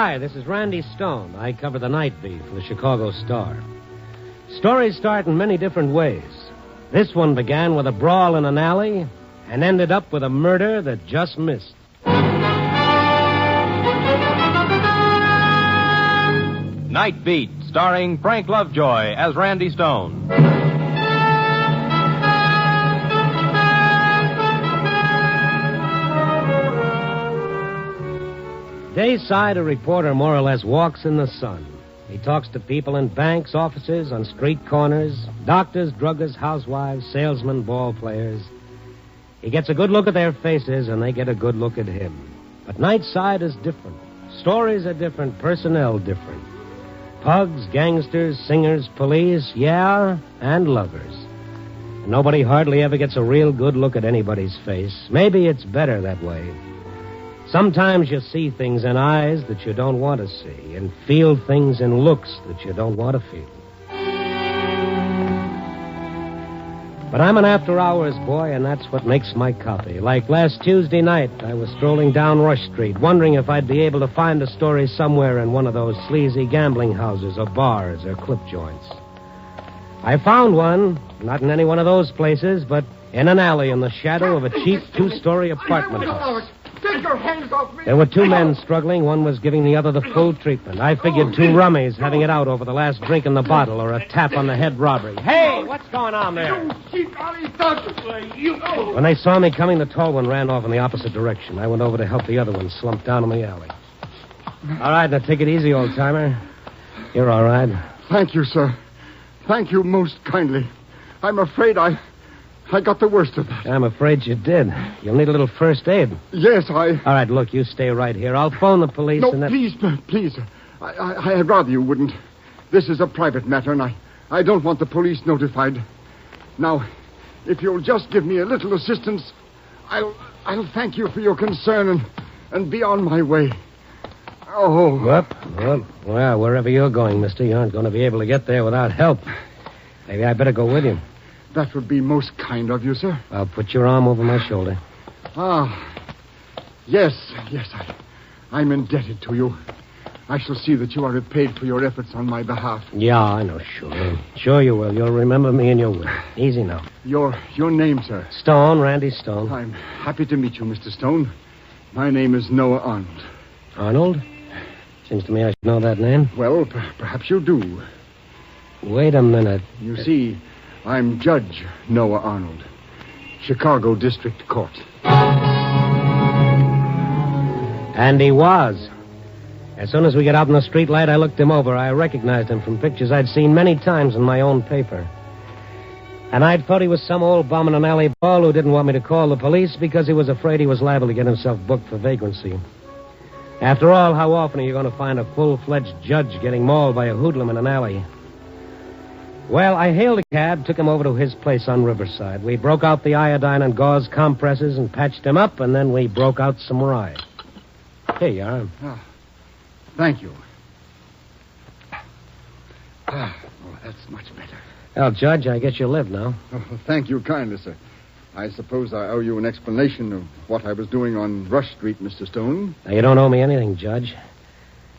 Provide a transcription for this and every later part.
Hi, this is Randy Stone. I cover the night beat for the Chicago Star. Stories start in many different ways. This one began with a brawl in an alley and ended up with a murder that just missed. Night Beat, starring Frank Lovejoy as Randy Stone. Dayside, a reporter more or less walks in the sun. He talks to people in banks, offices, on street corners, doctors, druggists, housewives, salesmen, ball players. He gets a good look at their faces, and they get a good look at him. But Nightside is different. Stories are different, personnel different. Pugs, gangsters, singers, police, yeah, and lovers. And nobody hardly ever gets a real good look at anybody's face. Maybe it's better that way. Sometimes you see things in eyes that you don't want to see and feel things in looks that you don't want to feel. But I'm an after-hours boy, and that's what makes my copy. Like last Tuesday night, I was strolling down Rush Street, wondering if I'd be able to find a story somewhere in one of those sleazy gambling houses or bars or clip joints. I found one, not in any one of those places, but in an alley in the shadow of a cheap two-story apartment house. Take your hands off me. There were two men struggling. One was giving the other the full treatment. I figured two rummies having it out over the last drink in the bottle or a tap on the head robbery. Hey, what's going on there? When they saw me coming, the tall one ran off in the opposite direction. I went over to help the other one slump down in the alley. All right, now take it easy, old-timer. You're all right. Thank you, sir. Thank you most kindly. I'm afraid I got the worst of that. I'm afraid you did. You'll need a little first aid. Yes, All right, look, you stay right here. I'll phone the police No, and then... please. I'd rather you wouldn't. This is a private matter, and I don't want the police notified. Now, if you'll just give me a little assistance, I'll thank you for your concern and be on my way. Oh. Well, wherever you're going, mister, you aren't going to be able to get there without help. Maybe I better go with you. That would be most kind of you, sir. I'll put your arm over my shoulder. Yes, I'm indebted to you. I shall see that you are repaid for your efforts on my behalf. Yeah, I know, sure. Sure you will. You'll remember me and your will. Easy now. Your name, sir? Stone, Randy Stone. I'm happy to meet you, Mr. Stone. My name is Noah Arnold. Arnold? Seems to me I should know that name. Well, perhaps you do. Wait a minute. You see, I'm Judge Noah Arnold, Chicago District Court. And he was. As soon as we got out in the street light, I looked him over. I recognized him from pictures I'd seen many times in my own paper. And I'd thought he was some old bum in an alley brawl who didn't want me to call the police because he was afraid he was liable to get himself booked for vagrancy. After all, how often are you going to find a full-fledged judge getting mauled by a hoodlum in an alley? Well, I hailed a cab, took him over to his place on Riverside. We broke out the iodine and gauze compresses and patched him up, and then we broke out some rye. Here you are. Oh, thank you. Oh, that's much better. Well, Judge, I guess you live now. Oh, thank you kindly, sir. I suppose I owe you an explanation of what I was doing on Rush Street, Mr. Stone. Now, you don't owe me anything, Judge.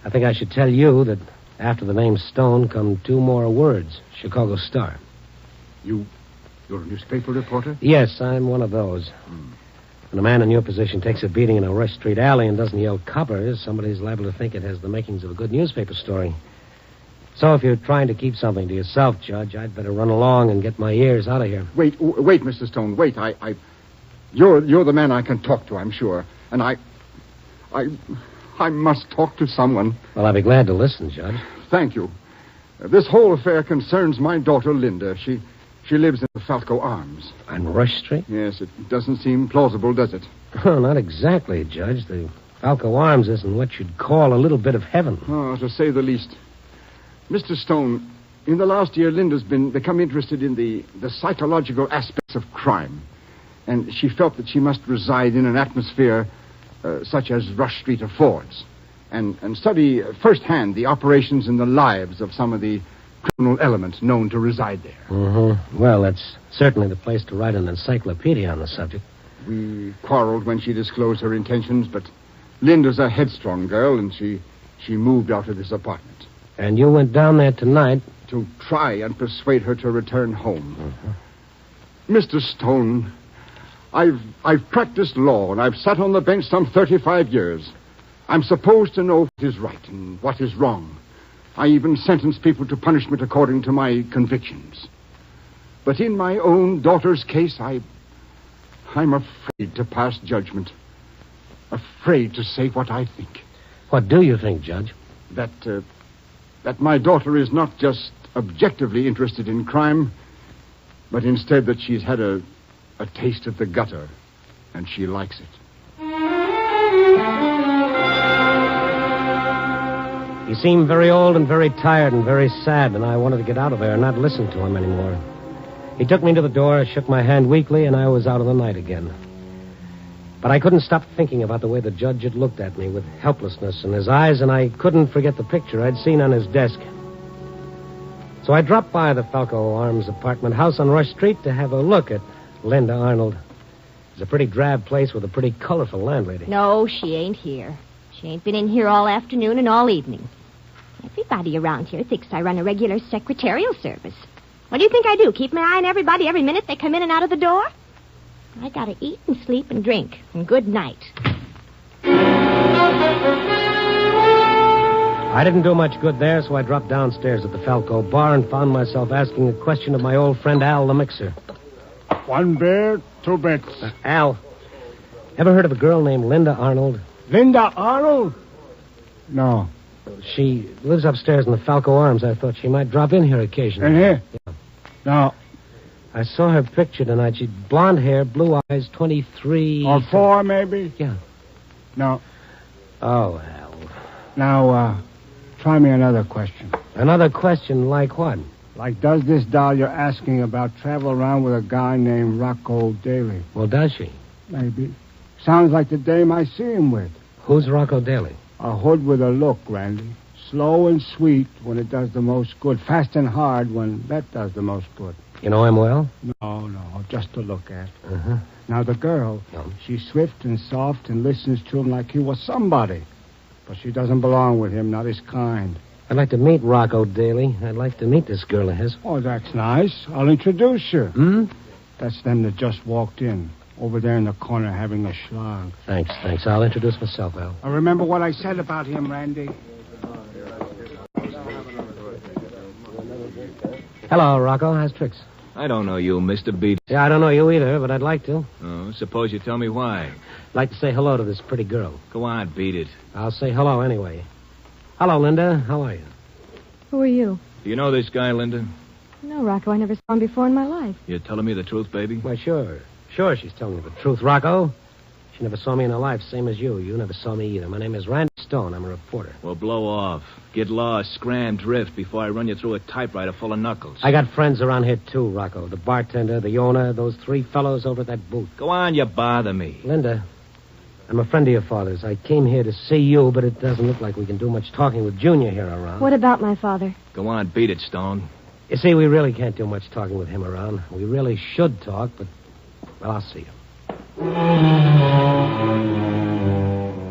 I think I should tell you that after the name Stone come two more words. Chicago Star. You're a newspaper reporter? Yes, I'm one of those. When a man in your position takes a beating in a Rush Street alley and doesn't yell coppers, somebody's liable to think it has the makings of a good newspaper story. So if you're trying to keep something to yourself, Judge, I'd better run along and get my ears out of here. Wait, Mr. Stone, wait. You're the man I can talk to, I'm sure. And I must talk to someone. Well, I'll be glad to listen, Judge. Thank you. This whole affair concerns my daughter, Linda. She lives in the Falco Arms. On Rush Street? Yes, it doesn't seem plausible, does it? Oh, not exactly, Judge. The Falco Arms isn't what you'd call a little bit of heaven. Oh, to say the least. Mr. Stone, in the last year, Linda's become interested in the psychological aspects of crime. And she felt that she must reside in an atmosphere such as Rush Street affords. And study firsthand the operations and the lives of some of the criminal elements known to reside there. Mm-hmm. Well, that's certainly the place to write an encyclopedia on the subject. We quarreled when she disclosed her intentions, but Linda's a headstrong girl, and she she moved out of this apartment. And you went down there tonight? To try and persuade her to return home. Mr. Stone, I've practiced law, and I've sat on the bench some 35 years. I'm supposed to know what is right and what is wrong. I even sentence people to punishment according to my convictions. But in my own daughter's case, I'm afraid to pass judgment. Afraid to say what I think. What do you think, Judge? That my daughter is not just objectively interested in crime, but instead that she's had a taste of the gutter, and she likes it. He seemed very old and very tired and very sad, and I wanted to get out of there and not listen to him anymore. He took me to the door, shook my hand weakly, and I was out of the night again. But I couldn't stop thinking about the way the judge had looked at me with helplessness in his eyes, and I couldn't forget the picture I'd seen on his desk. So I dropped by the Falco Arms apartment house on Rush Street to have a look at Linda Arnold. It's a pretty drab place with a pretty colorful landlady. No, she ain't here. She ain't been in here all afternoon and all evening. Everybody around here thinks I run a regular secretarial service. What do you think I do? Keep my eye on everybody every minute they come in and out of the door? I gotta eat and sleep and drink. And good night. I didn't do much good there, so I dropped downstairs at the Falco bar and found myself asking a question of my old friend Al the mixer. One beer, two bits. Al, ever heard of a girl named Linda Arnold? Linda Arnold? No. She lives upstairs in the Falco Arms. I thought she might drop in here occasionally. In here? Yeah. No. I saw her picture tonight. She'd blonde hair, blue eyes, 23... Or 4, maybe? Yeah. No. Oh, Al. Now, try me another question. Another question like what? Like, does this doll you're asking about travel around with a guy named Rocco Daly? Well, does she? Maybe. Sounds like the dame I see him with. Who's Rocco Daly? A hood with a look, Randy. Slow and sweet when it does the most good. Fast and hard when that does the most good. You know him well? No, just to look at. Uh-huh. Now, the girl, she's swift and soft and listens to him like he was somebody. But she doesn't belong with him, not his kind. I'd like to meet Rocco Daly. I'd like to meet this girl of his. Oh, that's nice. I'll introduce you. Hmm? That's them that just walked in. Over there in the corner having a schlag. Thanks. I'll introduce myself, Al. I remember what I said about him, Randy. Hello, Rocco. How's tricks? I don't know you, Mr. Beat. Yeah, I don't know you either, but I'd like to. Oh, suppose you tell me why. I'd like to say hello to this pretty girl. Go on, beat it. I'll say hello anyway. Hello, Linda. How are you? Who are you? Do you know this guy, Linda? No, Rocco, I never saw him before in my life. You're telling me the truth, baby? Why, sure. Sure, she's telling me the truth, Rocco. She never saw me in her life, same as you. You never saw me either. My name is Randy Stone. I'm a reporter. Well, blow off. Get lost, scram, drift before I run you through a typewriter full of knuckles. I got friends around here, too, Rocco. The bartender, the owner, those 3 fellows over at that booth. Go on, you bother me. Linda, I'm a friend of your father's. I came here to see you, but it doesn't look like we can do much talking with Junior here around. What about my father? Go on, beat it, Stone. You see, we really can't do much talking with him around. We really should talk, but... Well, I'll see you.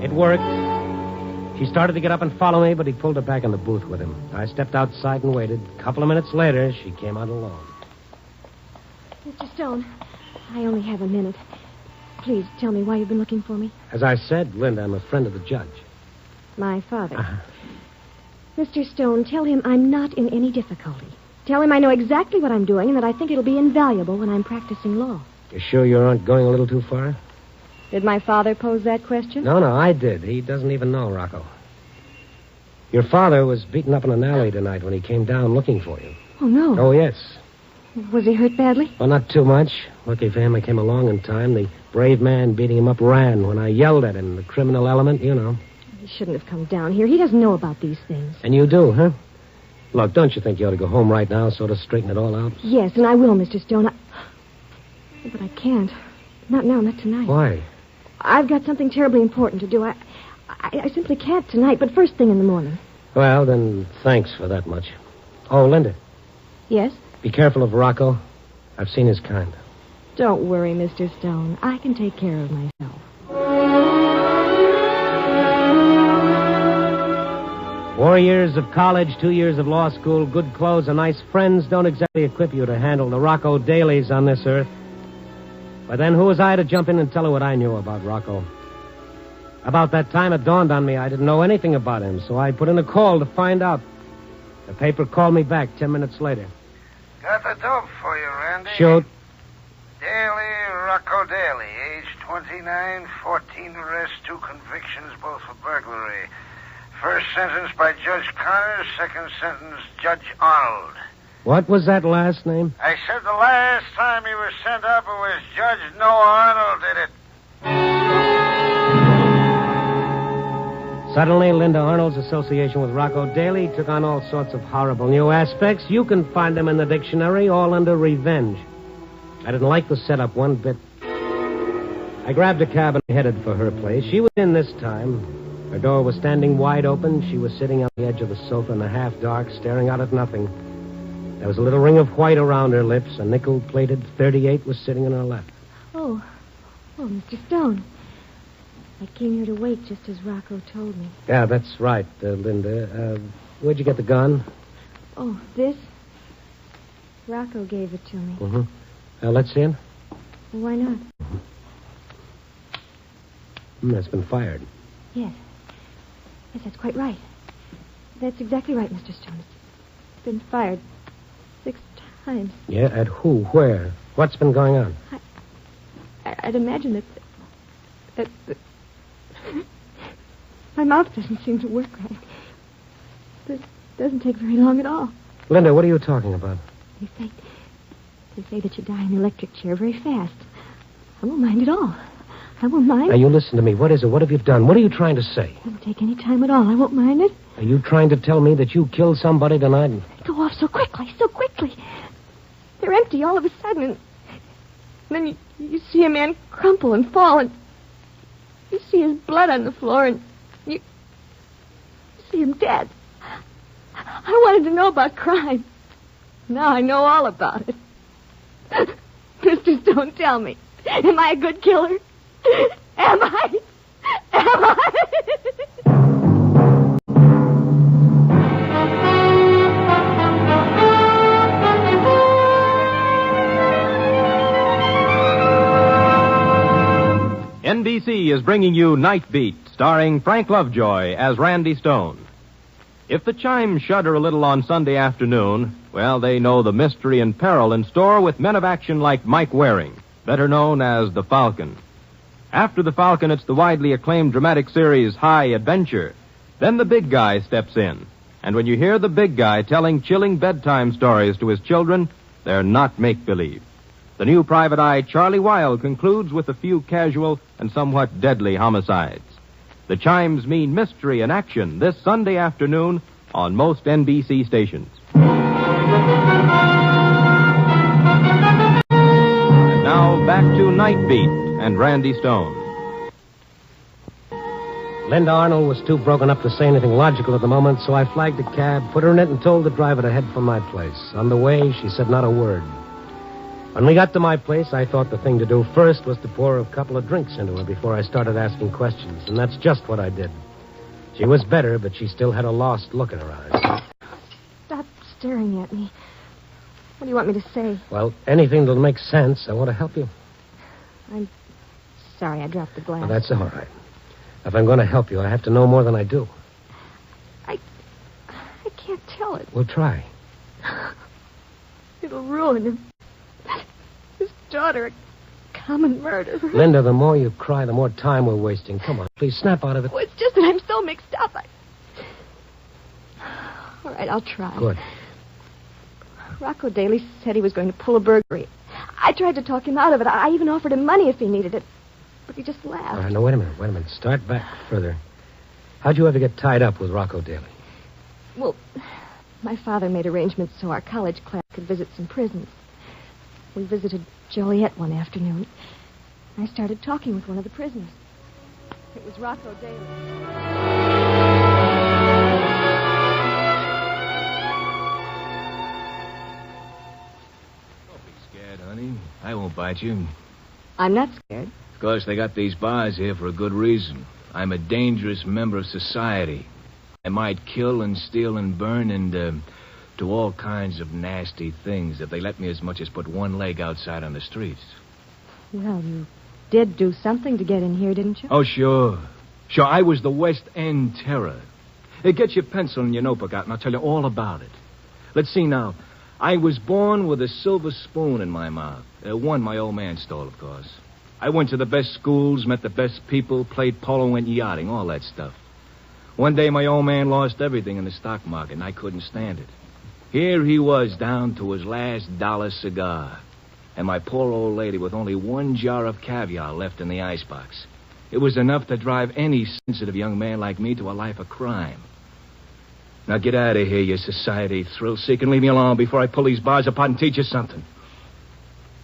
It worked. She started to get up and follow me, but he pulled her back in the booth with him. I stepped outside and waited. A couple of minutes later, she came out alone. Mr. Stone, I only have a minute. Please tell me why you've been looking for me. As I said, Linda, I'm a friend of the judge. My father. Uh-huh. Mr. Stone, tell him I'm not in any difficulty. Tell him I know exactly what I'm doing and that I think it'll be invaluable when I'm practicing law. You sure you aren't going a little too far? Did my father pose that question? No, I did. He doesn't even know, Rocco. Your father was beaten up in an alley tonight when he came down looking for you. Oh, no. Oh, yes. Was he hurt badly? Well, not too much. Lucky for him, I came along in time. The brave man beating him up ran when I yelled at him. The criminal element, you know. He shouldn't have come down here. He doesn't know about these things. And you do, huh? Look, don't you think you ought to go home right now, sort of straighten it all out? Yes, and I will, Mr. Stone. But I can't. Not now, not tonight. Why? I've got something terribly important to do. I simply can't tonight, but first thing in the morning. Well, then, thanks for that much. Oh, Linda. Yes? Be careful of Rocco. I've seen his kind. Don't worry, Mr. Stone. I can take care of myself. 4 years of college, 2 years of law school, good clothes, and nice friends don't exactly equip you to handle the Rocco Dailies on this earth. But then who was I to jump in and tell her what I knew about Rocco? About that time, it dawned on me I didn't know anything about him, so I put in a call to find out. The paper called me back 10 minutes later. Got the dope for you, Randy. Shoot. Daly, Rocco Daly, age 29, 14 arrests, 2 convictions, both for burglary. First sentence by Judge Connors, second sentence, Judge Arnold. What was that last name? I said the last time he was sent up, it was Judge Noah Arnold did it. Suddenly, Linda Arnold's association with Rocco Daly took on all sorts of horrible new aspects. You can find them in the dictionary, all under revenge. I didn't like the setup one bit. I grabbed a cab and headed for her place. She was in this time. Her door was standing wide open. She was sitting on the edge of the sofa in the half-dark, staring out at nothing. There was a little ring of white around her lips. A nickel-plated .38 was sitting in her lap. Oh, Mr. Stone. I came here to wait just as Rocco told me. Yeah, that's right, Linda. Where'd you get the gun? Oh, this? Rocco gave it to me. Mm-hmm. Let's see it. Well, why not? It's been fired. Yes. Yes, that's quite right. That's exactly right, Mr. Stone. It's been fired 6 times. Yeah, at who? Where? What's been going on? I'd imagine that my mouth doesn't seem to work right. This doesn't take very long at all. Linda, what are you talking about? They say that you die in the electric chair very fast. I won't mind at all. I won't mind. Now, you listen to me. What is it? What have you done? What are you trying to say? It won't take any time at all. I won't mind it. Are you trying to tell me that you killed somebody tonight? They go off so quickly, so quickly. They're empty all of a sudden. And then you see a man crumple and fall, and you see his blood on the floor, and you see him dead. I wanted to know about crime. Now I know all about it. Mr. Stone, tell me. Am I a good killer? Am I? NBC is bringing you Night Beat, starring Frank Lovejoy as Randy Stone. If the chimes shudder a little on Sunday afternoon, well, they know the mystery and peril in store with men of action like Mike Waring, better known as the Falcon. After the Falcon, it's the widely acclaimed dramatic series High Adventure. Then the big guy steps in. And when you hear the big guy telling chilling bedtime stories to his children, they're not make-believe. The new private eye, Charlie Wilde, concludes with a few casual and somewhat deadly homicides. The chimes mean mystery and action this Sunday afternoon on most NBC stations. And now back to Night Beat and Randy Stone. Linda Arnold was too broken up to say anything logical at the moment, so I flagged a cab, put her in it, and told the driver to head for my place. On the way, she said not a word. When we got to my place, I thought the thing to do first was to pour a couple of drinks into her before I started asking questions, and that's just what I did. She was better, but she still had a lost look in her eyes. Stop staring at me. What do you want me to say? Well, anything that'll make sense. I want to help you. I'm sorry I dropped the glass. Well, that's all right. If I'm going to help you, I have to know more than I do. I can't tell it. We'll try. It'll ruin him. His daughter, a common murderer. Linda, the more you cry, the more time we're wasting. Come on, please, snap out of it. Oh, it's just that I'm so mixed up. All right, I'll try. Good. Rocco Daly said he was going to pull a burglary. I tried to talk him out of it. I even offered him money if he needed it. But he just laughed. All right, now, wait a minute. Start back further. How'd you ever get tied up with Rocco Daly? Well, my father made arrangements so our college class could visit some prisons. We visited Joliet one afternoon. I started talking with one of the prisoners. It was Rocco Daly. Don't be scared, honey. I won't bite you. I'm not scared. Of course, they got these bars here for a good reason. I'm a dangerous member of society. They might kill and steal and burn and do all kinds of nasty things if they let me as much as put one leg outside on the streets. Well, you did do something to get in here, didn't you? Oh, sure. Sure, I was the West End terror. Hey, get your pencil and your notebook out, and I'll tell you all about it. Let's see now. I was born with a silver spoon in my mouth. One my old man stole, of course. I went to the best schools, met the best people, played polo, went yachting, all that stuff. One day my old man lost everything in the stock market, and I couldn't stand it. Here he was, down to his last dollar cigar. And my poor old lady with only one jar of caviar left in the icebox. It was enough to drive any sensitive young man like me to a life of crime. Now get out of here, you society thrill-seeker, and leave me alone before I pull these bars apart and teach you something.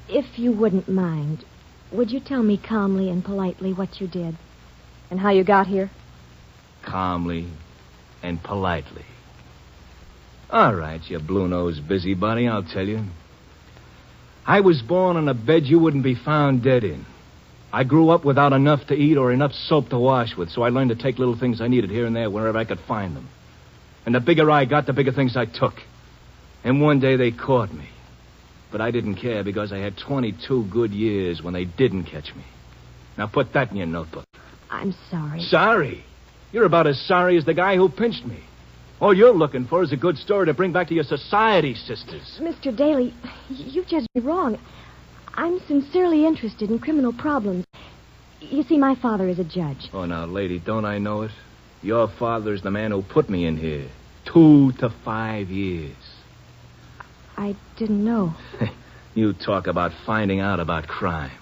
If you wouldn't mind, would you tell me calmly and politely what you did? And how you got here? Calmly and politely. All right, you blue-nosed busybody, I'll tell you. I was born on a bed you wouldn't be found dead in. I grew up without enough to eat or enough soap to wash with, so I learned to take little things I needed here and there wherever I could find them. And the bigger I got, the bigger things I took. And one day they caught me. But I didn't care because I had 22 good years when they didn't catch me. Now put that in your notebook. I'm sorry. Sorry? You're about as sorry as the guy who pinched me. All you're looking for is a good story to bring back to your society sisters. Mr. Daly, you've judged me wrong. I'm sincerely interested in criminal problems. You see, my father is a judge. Oh, now, lady, don't I know it? Your father's the man who put me in here. 2 to 5 years. I didn't know. You talk about finding out about crime.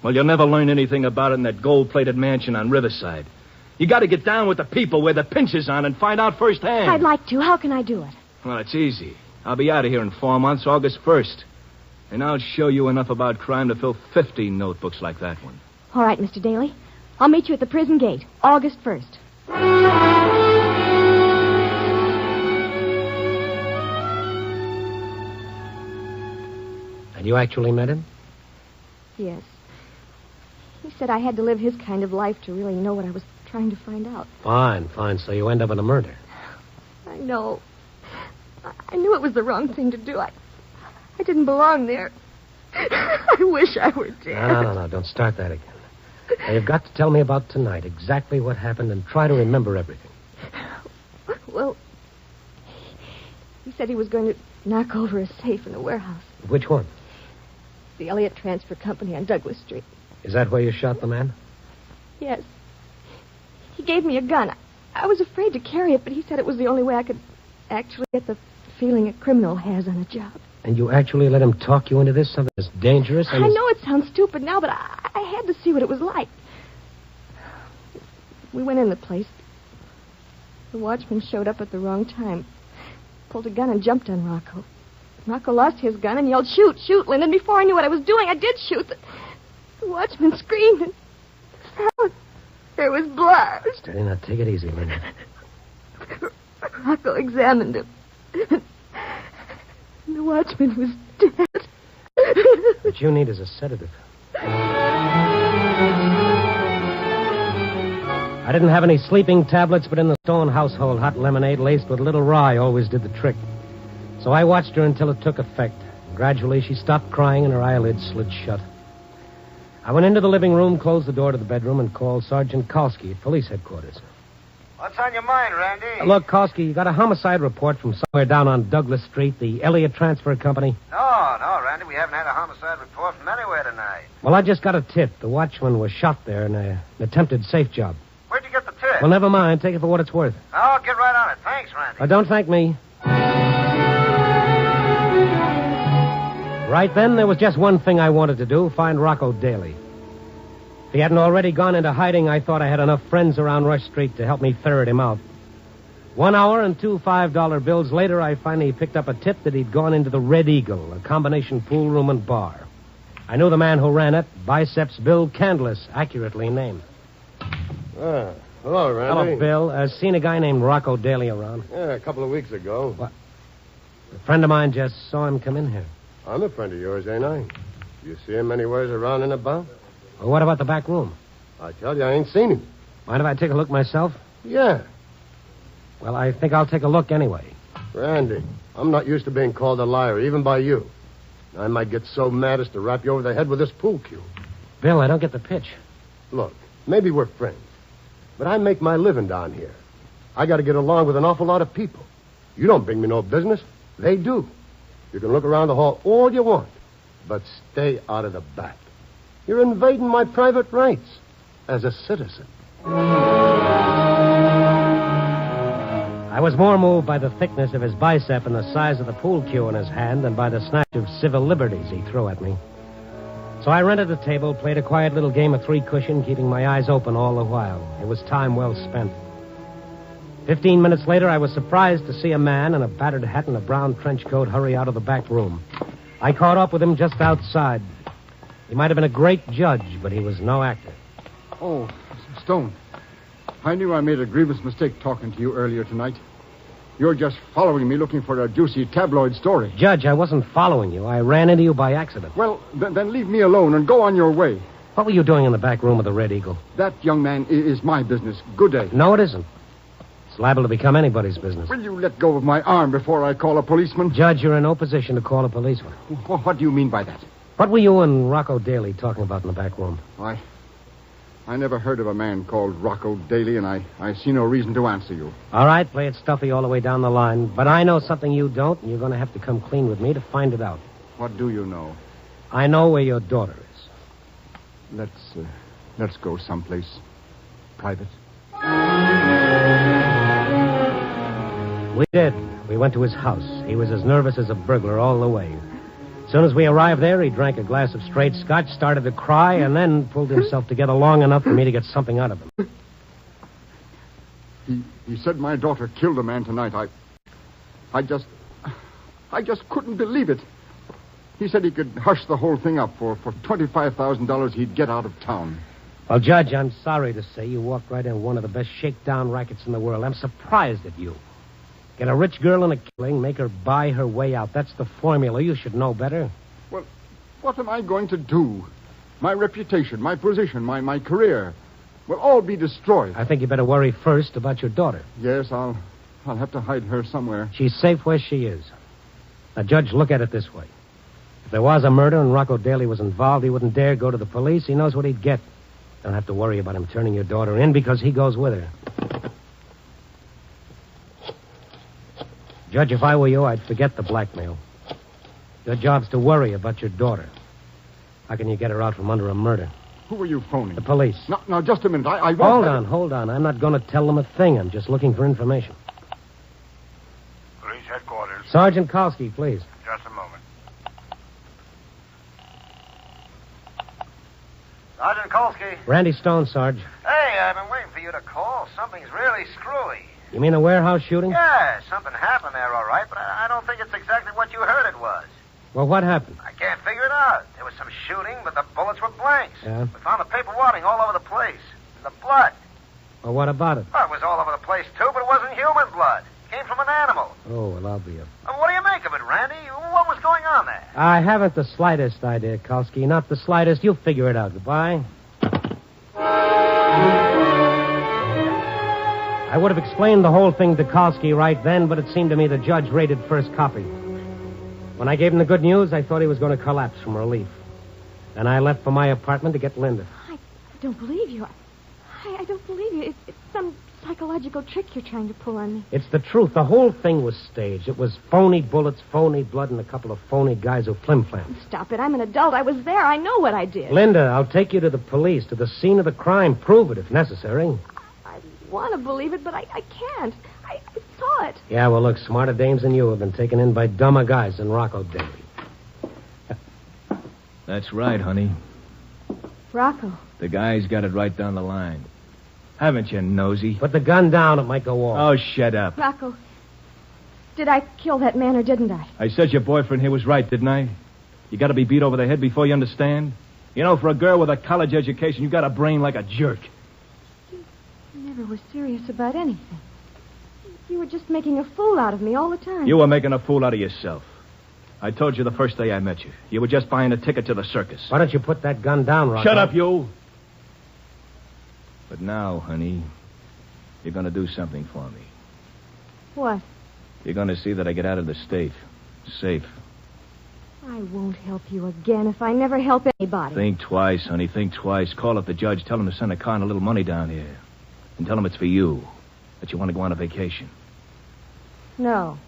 Well, you'll never learn anything about it in that gold-plated mansion on Riverside. You got to get down with the people where the pinch is on and find out firsthand. I'd like to. How can I do it? Well, it's easy. I'll be out of here in 4 months, August 1st. And I'll show you enough about crime to fill 50 notebooks like that one. All right, Mr. Daly. I'll meet you at the prison gate, August 1st. And you actually met him? Yes. He said I had to live his kind of life to really know what I was trying to find out. Fine. So you end up in a murder. I know. I knew it was the wrong thing to do. I didn't belong there. I wish I were dead. No. Don't start that again. Now, you've got to tell me about tonight, exactly what happened, and try to remember everything. Well, he said he was going to knock over a safe in a warehouse. Which one? The Elliott Transfer Company on Douglas Street. Is that where you shot the man? Yes. He gave me a gun. I was afraid to carry it, but he said it was the only way I could actually get the feeling a criminal has on a job. And you actually let him talk you into this, something that's dangerous? I know it sounds stupid now, but I had to see what it was like. We went in the place. The watchman showed up at the wrong time. Pulled a gun and jumped on Rocco. Rocco lost his gun and yelled, "Shoot, shoot, Lyndon." Before I knew what I was doing, I did shoot. The watchman screamed and fell. There was blood. Steady, now take it easy, Lyndon. Rocco examined him. The watchman was dead. What you need is a sedative. I didn't have any sleeping tablets, but in the Stone household, hot lemonade laced with a little rye always did the trick. So I watched her until it took effect. Gradually, she stopped crying and her eyelids slid shut. I went into the living room, closed the door to the bedroom, and called Sergeant Kalski at police headquarters. What's on your mind, Randy? Look, Kalski, you got a homicide report from somewhere down on Douglas Street, the Elliott Transfer Company? No, Randy, we haven't had a homicide report from anywhere tonight. Well, I just got a tip. The watchman was shot there in an attempted safe job. Where'd you get the tip? Well, never mind. Take it for what it's worth. I'll get right on it. Thanks, Randy. Don't thank me. Right then, there was just one thing I wanted to do, find Rocco Daly. If he hadn't already gone into hiding, I thought I had enough friends around Rush Street to help me ferret him out. 1 hour and 2 $5 bills later, I finally picked up a tip that he'd gone into the Red Eagle, a combination pool room and bar. I knew the man who ran it, Biceps Bill Candless, accurately named. Hello, Randy. Hello, Bill. Seen a guy named Rocco Daly around? Yeah, a couple of weeks ago. What? A friend of mine just saw him come in here. I'm a friend of yours, ain't I? You see him anywheres around and about? Well, what about the back room? I tell you, I ain't seen him. Mind if I take a look myself? Yeah. Well, I think I'll take a look anyway. Randy, I'm not used to being called a liar, even by you. I might get so mad as to rap you over the head with this pool cue. Bill, I don't get the pitch. Look, maybe we're friends, but I make my living down here. I got to get along with an awful lot of people. You don't bring me no business. They do. You can look around the hall all you want, but stay out of the back. You're invading my private rights as a citizen. I was more moved by the thickness of his bicep and the size of the pool cue in his hand than by the snatch of civil liberties he threw at me. So I rented a table, played a quiet little game of three-cushion, keeping my eyes open all the while. It was time well spent. 15 minutes later, I was surprised to see a man in a battered hat and a brown trench coat hurry out of the back room. I caught up with him just outside. He might have been a great judge, but he was no actor. Oh, Stone. I knew I made a grievous mistake talking to you earlier tonight. You're just following me looking for a juicy tabloid story. Judge, I wasn't following you. I ran into you by accident. Well, then leave me alone and go on your way. What were you doing in the back room of the Red Eagle? That young man is my business. Good day. No, it isn't. It's liable to become anybody's business. Will you let go of my arm before I call a policeman? Judge, you're in no position to call a policeman. What do you mean by that? What were you and Rocco Daly talking about in the back room? I never heard of a man called Rocco Daly, and I see no reason to answer you. All right, play it stuffy all the way down the line. But I know something you don't, and you're going to have to come clean with me to find it out. What do you know? I know where your daughter is. Let's go someplace private. We did. We went to his house. He was as nervous as a burglar all the way. As soon as we arrived there, he drank a glass of straight scotch, started to cry, and then pulled himself together long enough for me to get something out of him. He said my daughter killed a man tonight. I just couldn't believe it. He said he could hush the whole thing up for $25,000 he'd get out of town. Well, Judge, I'm sorry to say you walked right in one of the best shakedown rackets in the world. I'm surprised at you. Get a rich girl in a killing, make her buy her way out. That's the formula. You should know better. Well, what am I going to do? My reputation, my position, my career will all be destroyed. I think you better worry first about your daughter. Yes, I'll have to hide her somewhere. She's safe where she is. Now, Judge, look at it this way. If there was a murder and Rocco Daly was involved, he wouldn't dare go to the police. He knows what he'd get. Don't have to worry about him turning your daughter in because he goes with her. Judge, if I were you, I'd forget the blackmail. Your job's to worry about your daughter. How can you get her out from under a murder? Who are you phoning? The police. Now, just a minute. I won't... Hold on. I'm not going to tell them a thing. I'm just looking for information. Police headquarters. Sergeant Kalski, please. Just a moment. Sergeant Kolsky. Randy Stone, Sarge. Hey, I've been waiting for you to call. Something's really screwy. You mean a warehouse shooting? Yeah, something happened there, all right, but I don't think it's exactly what you heard it was. Well, what happened? I can't figure it out. There was some shooting, but the bullets were blanks. Yeah? We found the paper wadding all over the place. And the blood. Well, what about it? Well, it was all over the place, too, but it wasn't human blood. It came from an animal. Oh, well, I'll be What do you make of it, Randy? What was going on there? I haven't the slightest idea, Kalski. Not the slightest. You'll figure it out. Goodbye. I would have explained the whole thing to Kalski right then, but it seemed to me the judge rated first copy. When I gave him the good news, I thought he was going to collapse from relief. Then I left for my apartment to get Linda. I don't believe you. I don't believe you. It's some psychological trick you're trying to pull on me. It's the truth. The whole thing was staged. It was phony bullets, phony blood, and a couple of phony guys who flim-flammed. Stop it. I'm an adult. I was there. I know what I did. Linda, I'll take you to the police, to the scene of the crime. Prove it if necessary. I want to believe it, but I can't. I saw it. Yeah, well, look, smarter dames than you have been taken in by dumber guys than Rocco Daly. That's right, honey. Rocco. The guy's got it right down the line. Haven't you, nosy? Put the gun down. It might go off. Oh, shut up. Rocco, did I kill that man or didn't I? I said your boyfriend here was right, didn't I? You got to be beat over the head before you understand. You know, for a girl with a college education, you got a brain like a jerk. You never were serious about anything. You were just making a fool out of me all the time. You were making a fool out of yourself. I told you the first day I met you. You were just buying a ticket to the circus. Why don't you put that gun down, Rocco? Shut up, you. But now, honey, you're going to do something for me. What? You're going to see that I get out of the state. Safe. I won't help you again if I never help anybody. Think twice, honey. Think twice. Call up the judge. Tell him to send a car and a little money down here. And tell him it's for you. That you want to go on a vacation. No,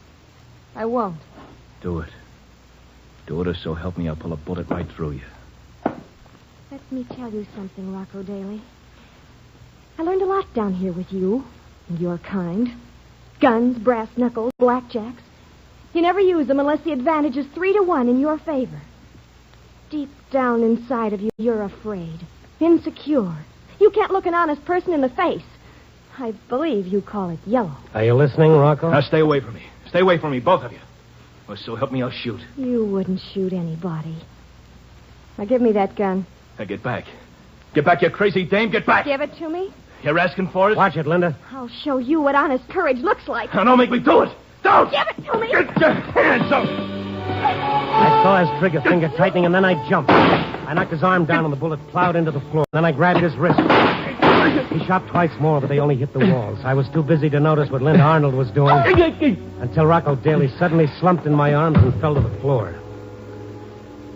I won't. Do it. Do it, or so help me, I'll pull a bullet right through you. Let me tell you something, Rocco Daly. I learned a lot down here with you and your kind. Guns, brass knuckles, blackjacks. You never use them unless the advantage is 3-1 in your favor. Deep down inside of you, you're afraid, insecure. You can't look an honest person in the face. I believe you call it yellow. Are you listening, Rocco? Now stay away from me. Stay away from me, both of you. Or so help me, I'll shoot. You wouldn't shoot anybody. Now give me that gun. Now get back. Get back, you crazy dame. Get back. Give it to me. You're asking for it? Watch it, Linda. I'll show you what honest courage looks like. Now don't make me do it. Don't! Give it to me. Get your hands up. I saw his trigger finger tightening, and then I jumped. I knocked his arm down, and the bullet plowed into the floor. Then I grabbed his wrist. He shot twice more, but they only hit the walls. I was too busy to notice what Linda Arnold was doing until Rocco Daly suddenly slumped in my arms and fell to the floor.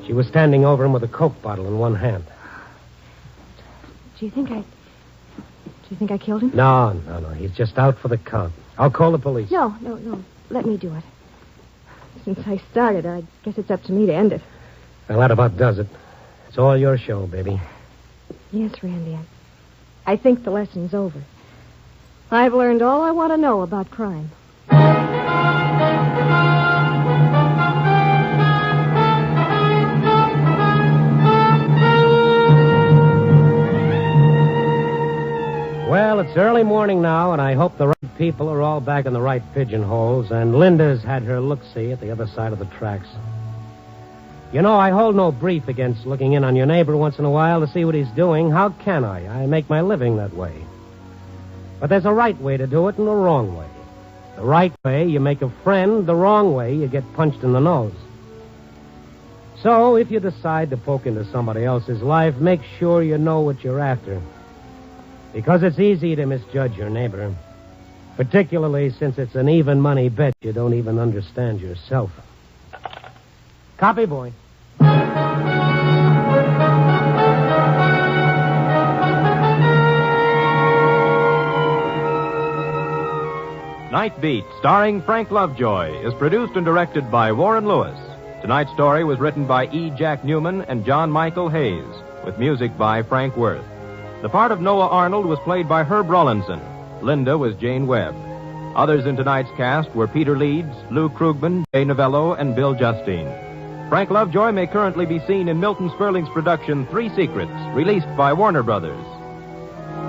She was standing over him with a Coke bottle in one hand. Do you think I killed him? No. He's just out for the count. I'll call the police. No. Let me do it. Since I started, I guess it's up to me to end it. Well, that about does it. It's all your show, baby. Yes, Randy. I think the lesson's over. I've learned all I want to know about crime. Well, it's early morning now, and I hope the right people are all back in the right pigeonholes, and Linda's had her look-see at the other side of the tracks. You know, I hold no brief against looking in on your neighbor once in a while to see what he's doing. How can I? I make my living that way. But there's a right way to do it and a wrong way. The right way, you make a friend. The wrong way, you get punched in the nose. So, if you decide to poke into somebody else's life, make sure you know what you're after. Because it's easy to misjudge your neighbor. Particularly since it's an even money bet you don't even understand yourself. Copy, boy. Night Beat, starring Frank Lovejoy, is produced and directed by Warren Lewis. Tonight's story was written by E. Jack Newman and John Michael Hayes, with music by Frank Worth. The part of Noah Arnold was played by Herb Rawlinson. Linda was Jane Webb. Others in tonight's cast were Peter Leeds, Lou Krugman, Jay Novello, and Bill Justine. Frank Lovejoy may currently be seen in Milton Sperling's production, 3 Secrets, released by Warner Brothers.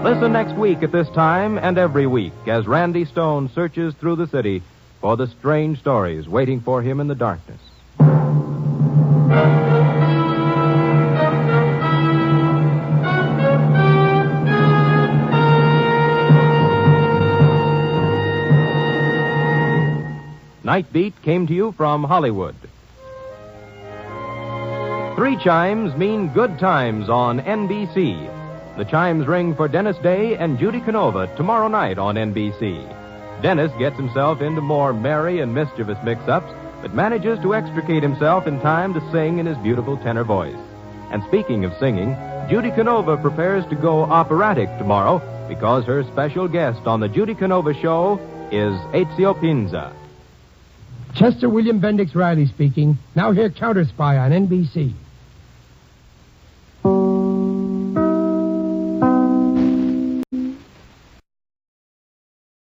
Listen next week at this time and every week as Randy Stone searches through the city for the strange stories waiting for him in the darkness. Night Beat came to you from Hollywood. 3 chimes mean good times on NBC. The chimes ring for Dennis Day and Judy Canova tomorrow night on NBC. Dennis gets himself into more merry and mischievous mix-ups, but manages to extricate himself in time to sing in his beautiful tenor voice. And speaking of singing, Judy Canova prepares to go operatic tomorrow because her special guest on the Judy Canova Show is Ezio Pinza. Chester William Bendix Riley speaking. Now hear Counter Spy on NBC.